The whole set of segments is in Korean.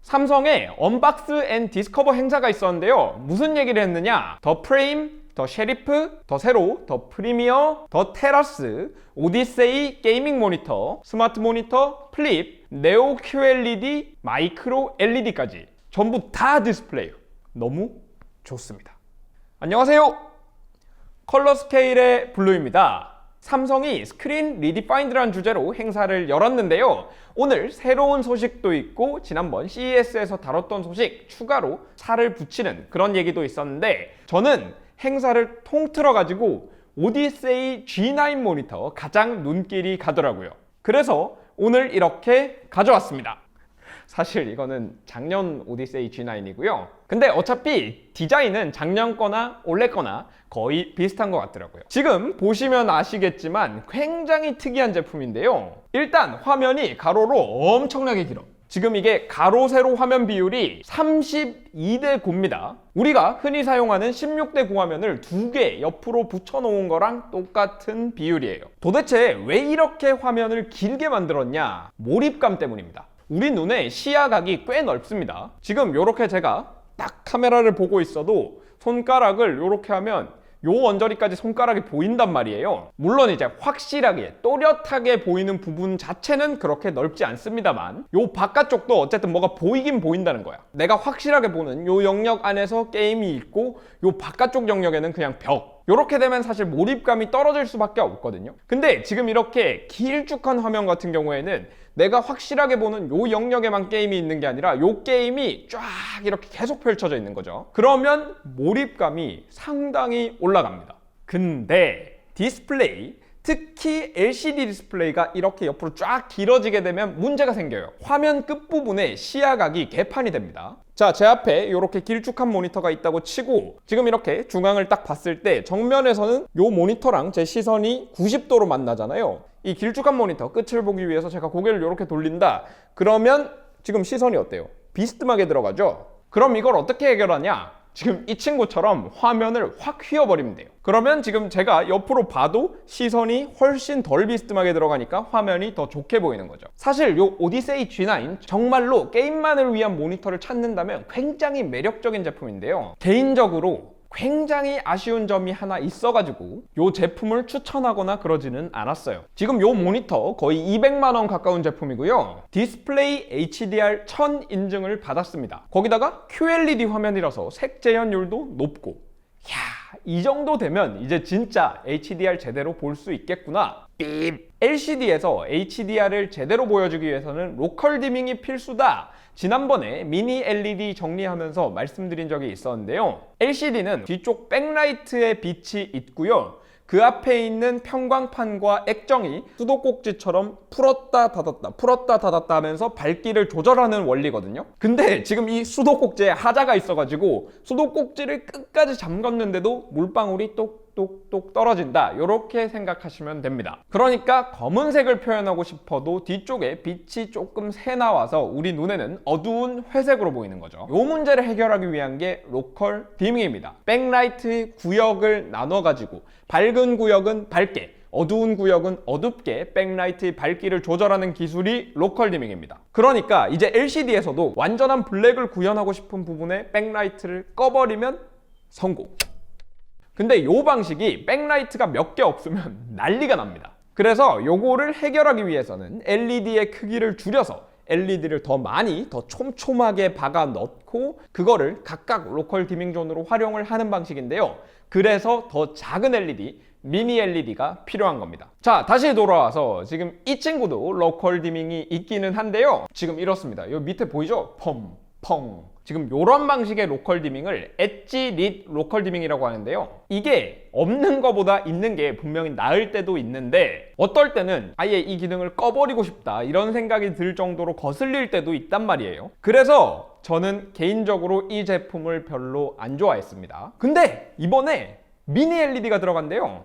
삼성의 언박스 앤 디스커버 행사가 있었는데요. 무슨 얘기를 했느냐? 더 프레임, 더 셰리프, 더 세로, 더 프리미어, 더 테라스, 오디세이 게이밍 모니터, 스마트 모니터, 플립, 네오 QLED, 마이크로 LED까지 전부 다 디스플레이. 너무 좋습니다. 안녕하세요. 컬러 스케일의 블루입니다. 삼성이 스크린 리디파인드라는 주제로 행사를 열었는데요. 오늘 새로운 소식도 있고 지난번 CES에서 다뤘던 소식 추가로 살을 붙이는 그런 얘기도 있었는데, 저는 행사를 통틀어 가지고 오디세이 G9 모니터 가장 눈길이 가더라고요. 그래서 오늘 이렇게 가져왔습니다. 사실 이거는 작년 오디세이 G9이고요. 근데 어차피 디자인은 작년 거나 올해 거나 거의 비슷한 것 같더라고요. 지금 보시면 아시겠지만 굉장히 특이한 제품인데요. 일단 화면이 가로로 엄청나게 길어. 지금 이게 가로 세로 화면 비율이 32대 9입니다. 우리가 흔히 사용하는 16대 9 화면을 두 개 옆으로 붙여놓은 거랑 똑같은 비율이에요. 도대체 왜 이렇게 화면을 길게 만들었냐? 몰입감 때문입니다. 우리 눈의 시야각이 꽤 넓습니다. 지금 이렇게 제가 딱 카메라를 보고 있어도 손가락을 이렇게 하면 요 언저리까지 손가락이 보인단 말이에요. 물론 이제 확실하게 또렷하게 보이는 부분 자체는 그렇게 넓지 않습니다만 요 바깥쪽도 어쨌든 뭐가 보이긴 보인다는 거야. 내가 확실하게 보는 요 영역 안에서 게임이 있고 요 바깥쪽 영역에는 그냥 벽. 이렇게 되면 사실 몰입감이 떨어질 수밖에 없거든요. 근데 지금 이렇게 길쭉한 화면 같은 경우에는 내가 확실하게 보는 요 영역에만 게임이 있는 게 아니라 요 게임이 쫙 이렇게 계속 펼쳐져 있는 거죠. 그러면 몰입감이 상당히 올라갑니다. 근데 디스플레이, 특히 LCD 디스플레이가 이렇게 옆으로 쫙 길어지게 되면 문제가 생겨요. 화면 끝부분에 시야각이 개판이 됩니다. 자, 제 앞에 이렇게 길쭉한 모니터가 있다고 치고 지금 이렇게 중앙을 딱 봤을 때 정면에서는 이 모니터랑 제 시선이 90도로 만나잖아요. 이 길쭉한 모니터 끝을 보기 위해서 제가 고개를 이렇게 돌린다. 그러면 지금 시선이 어때요? 비스듬하게 들어가죠? 그럼 이걸 어떻게 해결하냐? 지금 이 친구처럼 화면을 확 휘어버리면 돼요. 그러면 지금 제가 옆으로 봐도 시선이 훨씬 덜 비스듬하게 들어가니까 화면이 더 좋게 보이는 거죠. 사실 요 오디세이 G9 정말로 게임만을 위한 모니터를 찾는다면 굉장히 매력적인 제품인데요. 개인적으로 굉장히 아쉬운 점이 하나 있어가지고 요 제품을 추천하거나 그러지는 않았어요. 지금 요 모니터 거의 200만 원 가까운 제품이고요. 디스플레이 HDR 1000 인증을 받았습니다. 거기다가 QLED 화면이라서 색 재현율도 높고, 이 정도 되면 이제 진짜 HDR 제대로 볼 수 있겠구나. LCD에서 HDR을 제대로 보여주기 위해서는 로컬 디밍이 필수다. 지난번에 미니 LED 정리하면서 말씀드린 적이 있었는데요. LCD는 뒤쪽 백라이트에 빛이 있고요. 그 앞에 있는 편광판과 액정이 수도꼭지처럼 풀었다 닫았다 하면서 밝기를 조절하는 원리거든요. 근데 지금 이 수도꼭지에 하자가 있어가지고 수도꼭지를 끝까지 잠궜는데도 물방울이 똑똑똑 떨어진다, 이렇게 생각하시면 됩니다. 그러니까 검은색을 표현하고 싶어도 뒤쪽에 빛이 조금 새 나와서 우리 눈에는 어두운 회색으로 보이는 거죠. 이 문제를 해결하기 위한 게 로컬 디밍입니다. 백라이트 구역을 나눠가지고 밝은 구역은 밝게, 어두운 구역은 어둡게 백라이트의 밝기를 조절하는 기술이 로컬 디밍입니다. 그러니까 이제 LCD에서도 완전한 블랙을 구현하고 싶은 부분에 백라이트를 꺼버리면 성공. 근데 이 방식이 백라이트가 몇 개 없으면 난리가 납니다. 그래서 요거를 해결하기 위해서는 LED의 크기를 줄여서 LED를 더 많이, 더 촘촘하게 박아 넣고 그거를 각각 로컬 디밍 존으로 활용을 하는 방식인데요. 그래서 더 작은 LED, 미니 LED가 필요한 겁니다. 자, 다시 돌아와서 지금 이 친구도 로컬 디밍이 있기는 한데요. 지금 이렇습니다. 요 밑에 보이죠? 펑. 지금 이런 방식의 로컬 디밍을 엣지 릿 로컬 디밍이라고 하는데요. 이게 없는 것보다 있는 게 분명히 나을 때도 있는데 어떨 때는 아예 이 기능을 꺼버리고 싶다 이런 생각이 들 정도로 거슬릴 때도 있단 말이에요. 그래서 저는 개인적으로 이 제품을 별로 안 좋아했습니다. 근데 이번에 미니 LED가 들어간대요.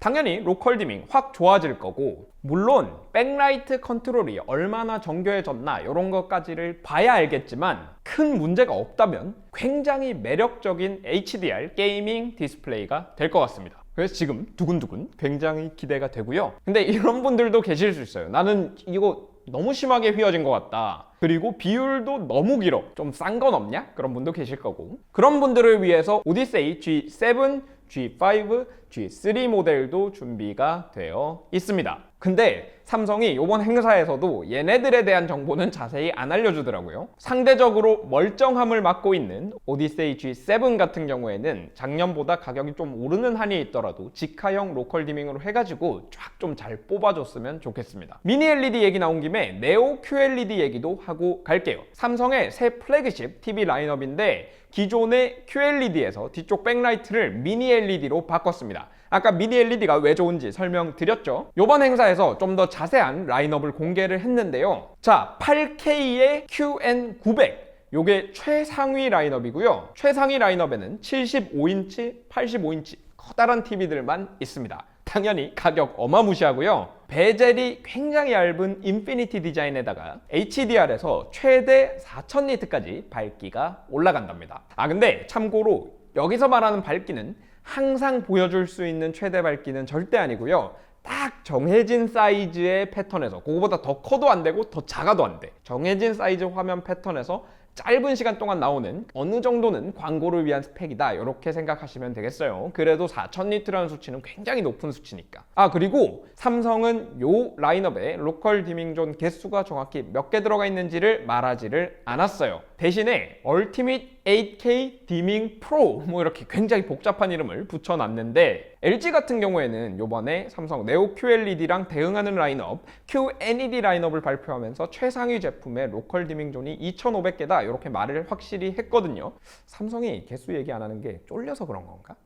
당연히 로컬 디밍 확 좋아질 거고, 물론 백라이트 컨트롤이 얼마나 정교해졌나 이런 것까지를 봐야 알겠지만 큰 문제가 없다면 굉장히 매력적인 HDR 게이밍 디스플레이가 될 것 같습니다. 그래서 지금 두근두근 굉장히 기대가 되고요. 근데 이런 분들도 계실 수 있어요. 나는 이거 너무 심하게 휘어진 것 같다. 그리고 비율도 너무 길어. 좀 싼 건 없냐? 그런 분도 계실 거고. 그런 분들을 위해서 오디세이 G7, G5, G3 모델도 준비가 되어 있습니다. 근데 삼성이 이번 행사에서도 얘네들에 대한 정보는 자세히 안 알려주더라고요. 상대적으로 멀쩡함을 맡고 있는 오디세이 G7 같은 경우에는 작년보다 가격이 좀 오르는 한이 있더라도 직하형 로컬 디밍으로 해가지고 쫙 좀 잘 뽑아줬으면 좋겠습니다. 미니 LED 얘기 나온 김에 네오 QLED 얘기도 하고 갈게요. 삼성의 새 플래그십 TV 라인업인데 기존의 QLED에서 뒤쪽 백라이트를 미니 LED로 바꿨습니다. 아까 미니 LED가 왜 좋은지 설명드렸죠. 이번 행사에서 좀 더 자세한 라인업을 공개를 했는데요. 자, 8K의 QN900 요게 최상위 라인업이고요. 최상위 라인업에는 75인치, 85인치 커다란 TV들만 있습니다. 당연히 가격 어마무시하고요. 베젤이 굉장히 얇은 인피니티 디자인에다가 HDR에서 최대 4000니트까지 밝기가 올라간답니다. 근데 참고로 여기서 말하는 밝기는 항상 보여줄 수 있는 최대 밝기는 절대 아니고요. 딱 정해진 사이즈의 패턴에서 그거보다 더 커도 안 되고 더 작아도 안 돼. 정해진 사이즈 화면 패턴에서 짧은 시간 동안 나오는 어느 정도는 광고를 위한 스펙이다 이렇게 생각하시면 되겠어요. 그래도 4000니트라는 수치는 굉장히 높은 수치니까. 그리고 삼성은 요 라인업에 로컬 디밍존 개수가 정확히 몇 개 들어가 있는지를 말하지를 않았어요. 대신에 얼티밋 8K 디밍 프로 뭐 이렇게 굉장히 복잡한 이름을 붙여놨는데 LG 같은 경우에는 요번에 삼성 네오 QLED랑 대응하는 라인업 QNED 라인업을 발표하면서 최상위 제품의 로컬 디밍존이 2500개다 이렇게 말을 확실히 했거든요. 삼성이 개수 얘기 안 하는 게 쫄려서 그런 건가?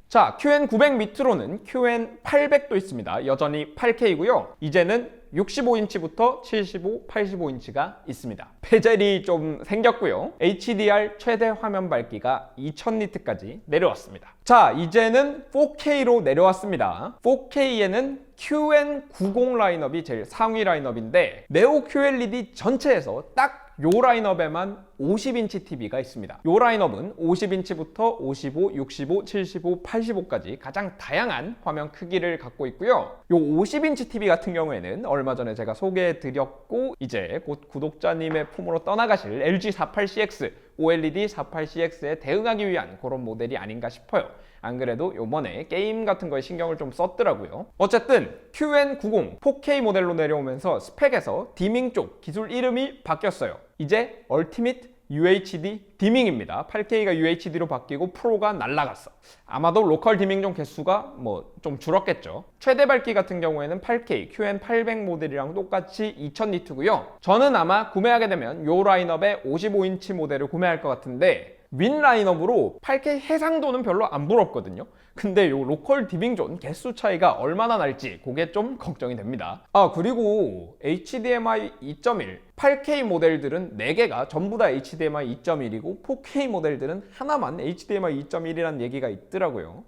자, QN900 밑으로는 QN800도 있습니다. 여전히 8K고요. 이제는 65인치부터 75, 85인치가 있습니다. 베젤이 좀 생겼고요. HDR 최대 화면 밝기가 2000니트까지 내려왔습니다. 자, 이제는 4K로 내려왔습니다. 4K에는 QN90 라인업이 제일 상위 라인업인데 네오 QLED 전체에서 딱 요 라인업에만 50인치 TV가 있습니다. 요 라인업은 50인치부터 55, 65, 75, 85까지 가장 다양한 화면 크기를 갖고 있고요. 요 50인치 TV 같은 경우에는 얼마 전에 제가 소개해드렸고 이제 곧 구독자님의 품으로 떠나가실 LG 48CX, OLED 48CX에 대응하기 위한 그런 모델이 아닌가 싶어요. 안 그래도 요번에 게임 같은 거에 신경을 좀 썼더라고요. 어쨌든 QN90 4K 모델로 내려오면서 스펙에서 디밍 쪽 기술 이름이 바뀌었어요. 이제 얼티밋 UHD 디밍입니다. 8K가 UHD로 바뀌고 프로가 날라갔어. 아마도 로컬 디밍존 개수가 뭐 좀 줄었겠죠. 최대 밝기 같은 경우에는 8K QN800 모델이랑 똑같이 2000니트고요. 저는 아마 구매하게 되면 요 라인업의 55인치 모델을 구매할 것 같은데 윈 라인업으로 8K 해상도는 별로 안 부럽거든요. 근데 요 로컬 디밍존 개수 차이가 얼마나 날지 그게 좀 걱정이 됩니다. 그리고 HDMI 2.1 8K 모델들은 4개가 전부 다 HDMI 2.1이고 4K 모델들은 하나만 HDMI 2.1이라는 얘기가 있더라고요.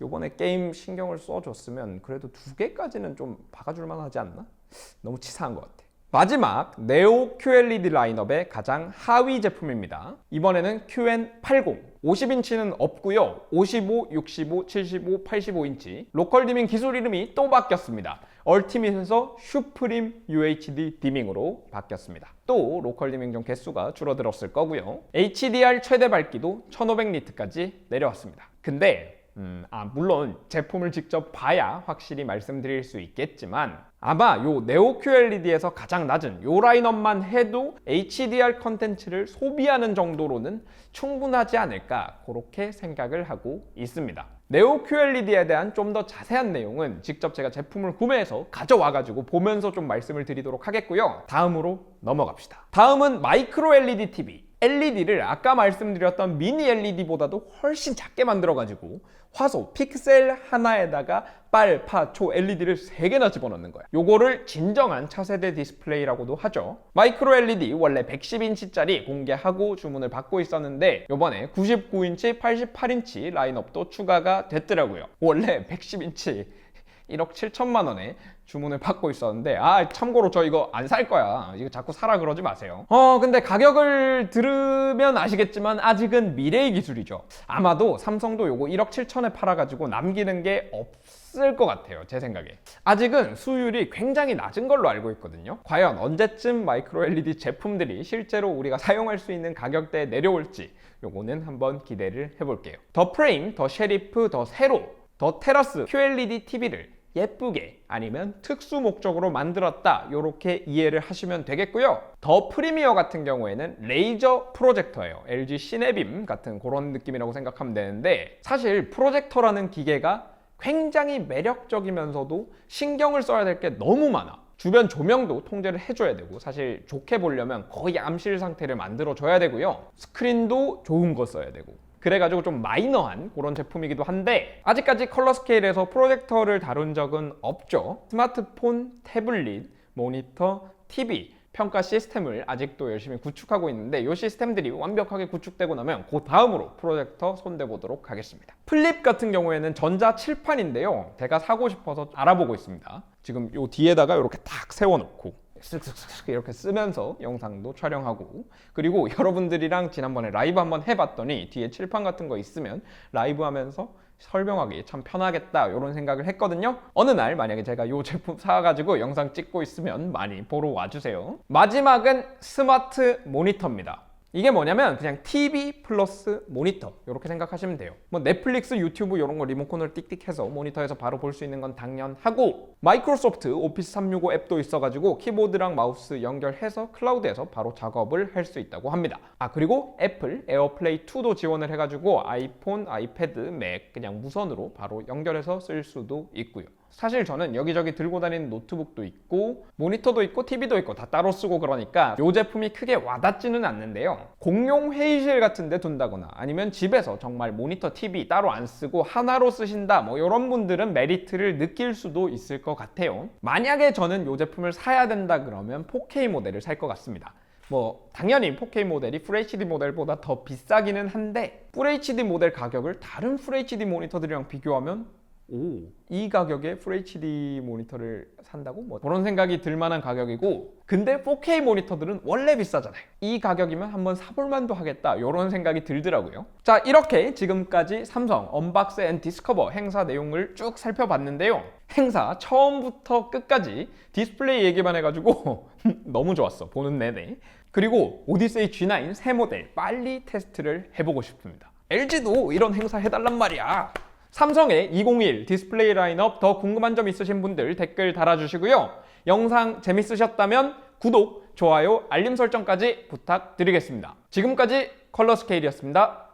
요번에 게임 신경을 써줬으면 그래도 2개까지는 좀 박아줄 만하지 않나? 너무 치사한 것 같아. 마지막 네오 QLED 라인업의 가장 하위 제품입니다. 이번에는 QN80 50인치는 없고요. 55, 65, 75, 85인치 로컬 디밍 기술 이름이 또 바뀌었습니다. 얼티밋에서 슈프림 UHD 디밍으로 바뀌었습니다. 또 로컬 디밍존 개수가 줄어들었을 거고요. HDR 최대 밝기도 1500니트까지 내려왔습니다. 근데 물론 제품을 직접 봐야 확실히 말씀드릴 수 있겠지만 아마 요 네오 QLED에서 가장 낮은 요 라인업만 해도 HDR 컨텐츠를 소비하는 정도로는 충분하지 않을까 그렇게 생각을 하고 있습니다. 네오 QLED에 대한 좀 더 자세한 내용은 직접 제가 제품을 구매해서 가져와가지고 보면서 좀 말씀을 드리도록 하겠고요. 다음으로 넘어갑시다. 다음은 마이크로 LED TV. LED를 아까 말씀드렸던 미니 LED보다도 훨씬 작게 만들어가지고 화소, 픽셀 하나에다가 빨, 파, 초 LED를 3개나 집어넣는 거야. 요거를 진정한 차세대 디스플레이라고도 하죠. 마이크로 LED 원래 110인치짜리 공개하고 주문을 받고 있었는데 요번에 99인치, 88인치 라인업도 추가가 됐더라고요. 원래 110인치 1억 7천만 원에 주문을 받고 있었는데 참고로 저 이거 안 살 거야. 이거 자꾸 사라 그러지 마세요. 근데 가격을 들으면 아시겠지만 아직은 미래의 기술이죠. 아마도 삼성도 요거 1억 7천에 팔아가지고 남기는 게 없을 것 같아요, 제 생각에. 아직은 수율이 굉장히 낮은 걸로 알고 있거든요. 과연 언제쯤 마이크로 LED 제품들이 실제로 우리가 사용할 수 있는 가격대에 내려올지 요거는 한번 기대를 해볼게요. 더 프레임, 더 쉐리프, 더 세로, 더 테라스 QLED TV를 예쁘게 아니면 특수 목적으로 만들었다, 이렇게 이해를 하시면 되겠고요. 더 프리미어 같은 경우에는 레이저 프로젝터예요. LG 시네빔 같은 그런 느낌이라고 생각하면 되는데, 사실 프로젝터라는 기계가 굉장히 매력적이면서도 신경을 써야 될 게 너무 많아. 주변 조명도 통제를 해줘야 되고, 사실 좋게 보려면 거의 암실 상태를 만들어줘야 되고요. 스크린도 좋은 거 써야 되고, 그래가지고 좀 마이너한 그런 제품이기도 한데, 아직까지 컬러 스케일에서 프로젝터를 다룬 적은 없죠. 스마트폰, 태블릿, 모니터, TV 평가 시스템을 아직도 열심히 구축하고 있는데, 이 시스템들이 완벽하게 구축되고 나면 그 다음으로 프로젝터 손대보도록 하겠습니다. 플립 같은 경우에는 전자 칠판인데요, 제가 사고 싶어서 알아보고 있습니다. 지금 요 뒤에다가 이렇게 딱 세워놓고 쓱쓱쓱 이렇게 쓰면서 영상도 촬영하고, 그리고 여러분들이랑 지난번에 라이브 한번 해봤더니 뒤에 칠판 같은 거 있으면 라이브 하면서 설명하기 참 편하겠다, 이런 생각을 했거든요. 어느 날 만약에 제가 이 제품 사가지고 영상 찍고 있으면 많이 보러 와주세요. 마지막은 스마트 모니터입니다. 이게 뭐냐면 그냥 TV 플러스 모니터, 이렇게 생각하시면 돼요. 뭐 넷플릭스, 유튜브 이런 거 리모컨을 띡띡해서 모니터에서 바로 볼 수 있는 건 당연하고, 마이크로소프트 오피스 365 앱도 있어가지고 키보드랑 마우스 연결해서 클라우드에서 바로 작업을 할 수 있다고 합니다. 그리고 애플 에어플레이 2도 지원을 해가지고 아이폰, 아이패드, 맥 그냥 무선으로 바로 연결해서 쓸 수도 있고요. 사실 저는 여기저기 들고 다니는 노트북도 있고 모니터도 있고 TV도 있고 다 따로 쓰고, 그러니까 이 제품이 크게 와닿지는 않는데요. 공용 회의실 같은 데 둔다거나 아니면 집에서 정말 모니터, TV 따로 안 쓰고 하나로 쓰신다, 뭐 이런 분들은 메리트를 느낄 수도 있을 것 같아요. 만약에 저는 이 제품을 사야 된다 그러면 4K 모델을 살 것 같습니다. 뭐 당연히 4K 모델이 FHD 모델보다 더 비싸기는 한데, FHD 모델 가격을 다른 FHD 모니터들이랑 비교하면 이 가격에 FHD 모니터를 산다고? 뭐 그런 생각이 들 만한 가격이고, 근데 4K 모니터들은 원래 비싸잖아요. 이 가격이면 한번 사볼 만도 하겠다, 이런 생각이 들더라고요. 자, 이렇게 지금까지 삼성 언박스 앤 디스커버 행사 내용을 쭉 살펴봤는데요. 행사 처음부터 끝까지 디스플레이 얘기만 해가지고 너무 좋았어, 보는 내내. 그리고 오디세이 G9 새 모델 빨리 테스트를 해보고 싶습니다. LG도 이런 행사 해달란 말이야. 삼성의 2021 디스플레이 라인업 더 궁금한 점 있으신 분들 댓글 달아주시고요. 영상 재밌으셨다면 구독, 좋아요, 알림 설정까지 부탁드리겠습니다. 지금까지 컬러 스케일이었습니다.